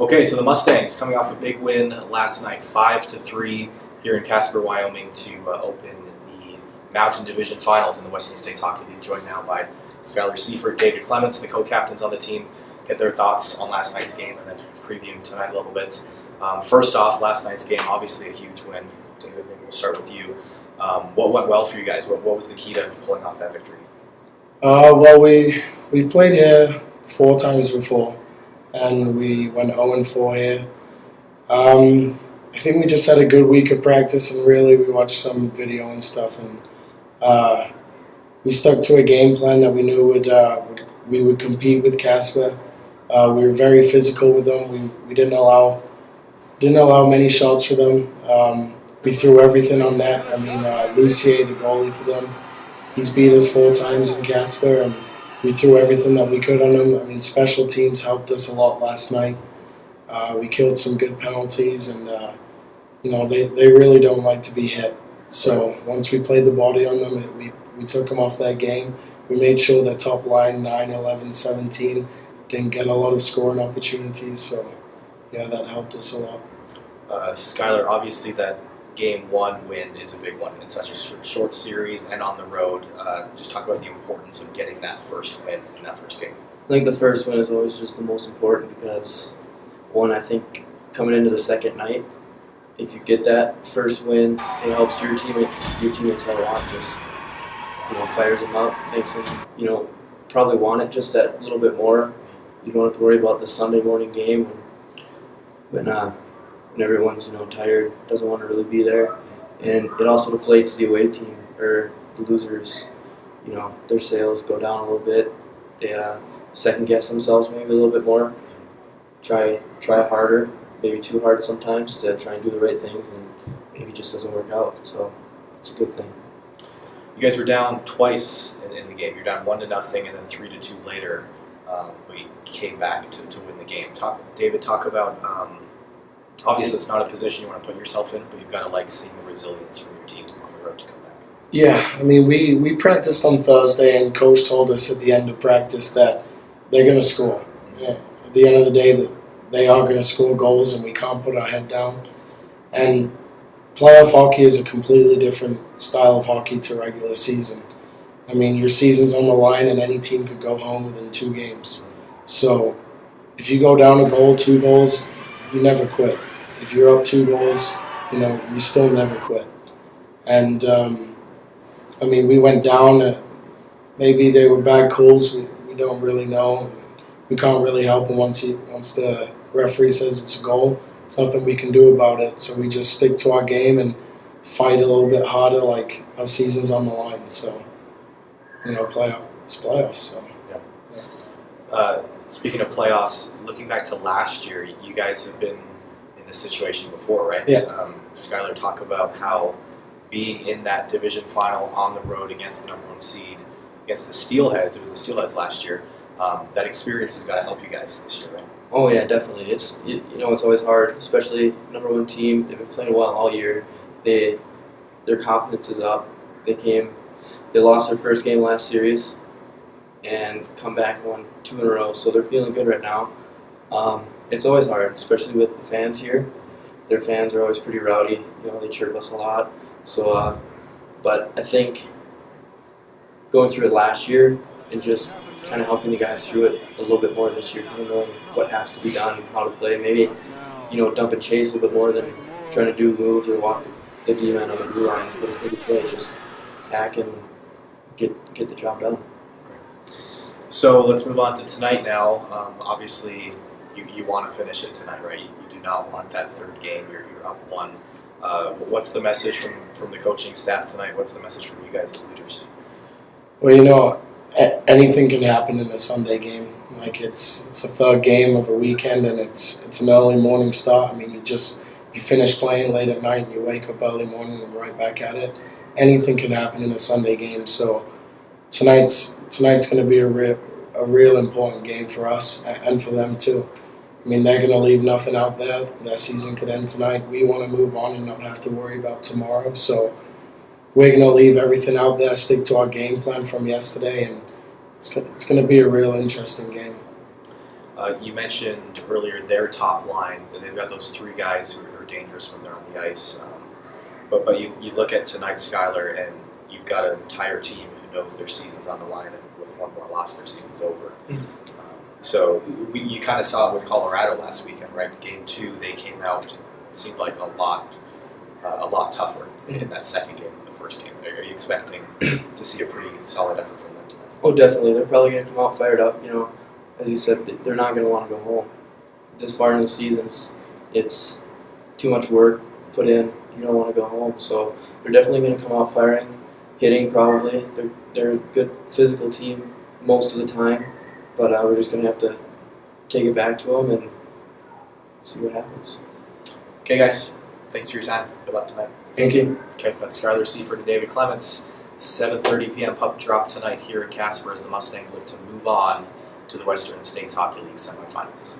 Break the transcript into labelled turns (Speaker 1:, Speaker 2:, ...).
Speaker 1: Okay, so the Mustangs coming off a big win last night, 5-3 here in Casper, Wyoming, to open the Mountain Division Finals in the Western States Hockey League. Joined now by Schuyler, Seyfert, Clements, the co-captains on the team. Get their thoughts on last night's game and then preview tonight a little bit. First off, last night's game, obviously a huge win. David, maybe we'll start with you. What went well for you guys? What was the key to pulling off that victory?
Speaker 2: Well, we've played here 4 times before, and we went 0-4 here. I think we just had a good week of practice, and really we watched some video and stuff, and we stuck to a game plan that we knew we would compete with Casper. We were very physical with them. We didn't allow many shots for them. We threw everything on net. I mean, Lucier, the goalie for them, he's beat us 4 times in Casper, and we threw everything that we could on them. I mean, special teams helped us a lot last night. We killed some good penalties, and they really don't like to be hit. So once we played the body on them, we took them off that game. We made sure that top line 9, 11, 17 didn't get a lot of scoring opportunities. So yeah, that helped us a lot.
Speaker 1: Schuyler, obviously that Game 1 win is a big one in such a short series and on the road. Just talk about the importance of getting that first win in that first game.
Speaker 3: I think the first win is always just the most important because, one, I think coming into the second night, if you get that first win, it helps your teammates out a lot. Just fires them up, makes them probably want it just that little bit more. You don't have to worry about the Sunday morning game when everyone's tired, doesn't want to really be there, and it also deflates the away team or the losers. Their sales go down a little bit. They second guess themselves maybe a little bit more. Try harder, maybe too hard sometimes to try and do the right things, and maybe it just doesn't work out. So it's a good thing.
Speaker 1: You guys were down twice in the game. You're down 1-0 and then 3-2 later. But you came back to win the game. David, talk about. Obviously, it's not a position you want to put yourself in, but you've got to like seeing the resilience from your team on the road to come back.
Speaker 2: Yeah, I mean, we practiced on Thursday, and Coach told us at the end of practice that they're going to score. Yeah, at the end of the day, they are going to score goals, and we can't put our head down. And playoff hockey is a completely different style of hockey to regular season. I mean, your season's on the line, and any team could go home within 2 games. So if you go down a goal, 2 goals, you never quit. If you're up 2 goals, you still never quit. And, I mean, we went down. Maybe they were bad calls. We don't really know. We can't really help them once the referee says it's a goal. There's nothing we can do about it. So we just stick to our game and fight a little bit harder, like our season's on the line. So, playoffs. So.
Speaker 1: Yeah. Speaking of playoffs, looking back to last year, you guys have been in this situation before, right?
Speaker 2: Yeah.
Speaker 1: Schuyler, talk about how being in that division final on the road against the #1 seed, against the Steelheads, it was the Steelheads last year, that experience has got to help you guys this year, right?
Speaker 3: Oh yeah, definitely. It's it's always hard, especially #1 team. They've been playing well all year. Their confidence is up. They lost their first game last series, and come back and won 2 in a row. So they're feeling good right now. It's always hard, especially with the fans here. Their fans are always pretty rowdy. They chirp us a lot. So, but I think going through it last year and just kind of helping the guys through it a little bit more this year, kind of knowing what has to be done and how to play. Maybe, dump and chase a little bit more than trying to do moves or walk the D-man on the blue line and put a big play. Just attack and get the job done.
Speaker 1: So let's move on to tonight now. Obviously, you want to finish it tonight, right? You do not want that third game. You're up 1. What's the message from the coaching staff tonight? What's the message from you guys as leaders?
Speaker 2: Well, anything can happen in a Sunday game. Like it's a third game of a weekend, and it's an early morning start. I mean, you finish playing late at night, and you wake up early morning and right back at it. Anything can happen in a Sunday game. So tonight's going to be a real important game for us and for them too. I mean, they're going to leave nothing out there. Their season could end tonight. We want to move on and not have to worry about tomorrow. So we're going to leave everything out there, stick to our game plan from yesterday, and it's going to be a real interesting game.
Speaker 1: You mentioned earlier their top line. They've got those three guys who are dangerous when they're on the ice. But you look at tonight's Schuyler, and you've got an entire team who knows their season's on the line, and with one more loss, their season's over. So you kind of saw it with Colorado last weekend, right? Game 2, they came out and seemed like a lot tougher in that second game than the first game. Are you expecting to see a pretty solid effort from them tonight?
Speaker 3: Oh, definitely. They're probably going to come out fired up. As you said, they're not going to want to go home. This far in the season, it's too much work put in. You don't want to go home. So they're definitely going to come out firing, hitting probably. They're a good physical team most of the time, but we're just going to have to take it back to them and see what happens.
Speaker 1: Okay, guys. Thanks for your time. Good luck tonight.
Speaker 3: Thank you.
Speaker 1: Okay, that's Schuyler, Seyfert, and David Clements. 7:30 p.m. puck drop tonight here in Casper as the Mustangs look to move on to the Western States Hockey League semifinals.